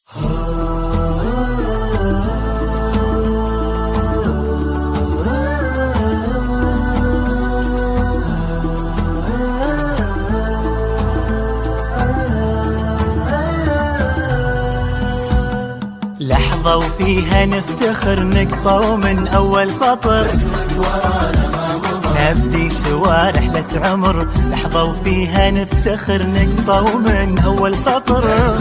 لحظة وفيها نفتخر نقطة ومن أول سطر نبدي سوا رحلة عمر. لحظة وفيها نفتخر نقطة ومن أول سطر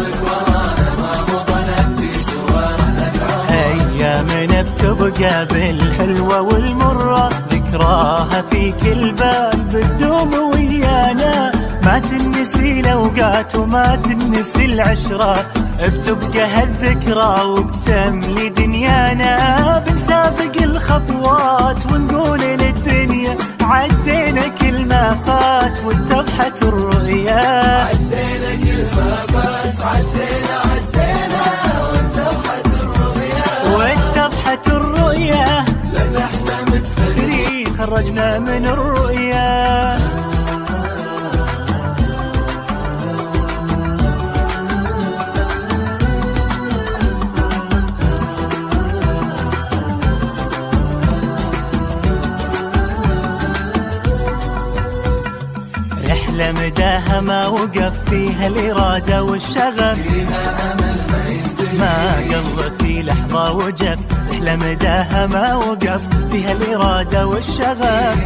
أيامنا بتبقى بالحلوة والمرة، ذكراها في كل بال بتدوم ويانا. ما تنسي الأوقات وما تنسي العشرة، بتبقى هالذكرى وبتملي دنيانا. بنسابق الخطوات ونقول للدنيا عدينا كل ما فات واتضحت الرؤيا. عدينا كل ما فات عدينا واتضحت الرؤيا. واتضحت الرؤيا لأن احنا متفكرين خرجنا من الرؤيا. رحلة مداها ما وقف فيها الإرادة والشغف، ما قل في لحظة وجف. رحلة مداها ما وقف فيها الإرادة والشغف.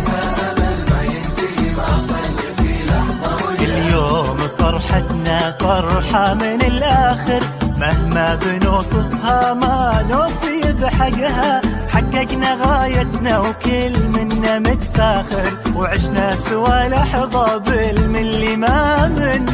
اليوم فرحتنا فرحة من الآخر، مهما بنوصفها ما نوفي بحقها. حققنا غايتنا وكل منا متفاخر، وعشنا سوا لحظة بالملي ما من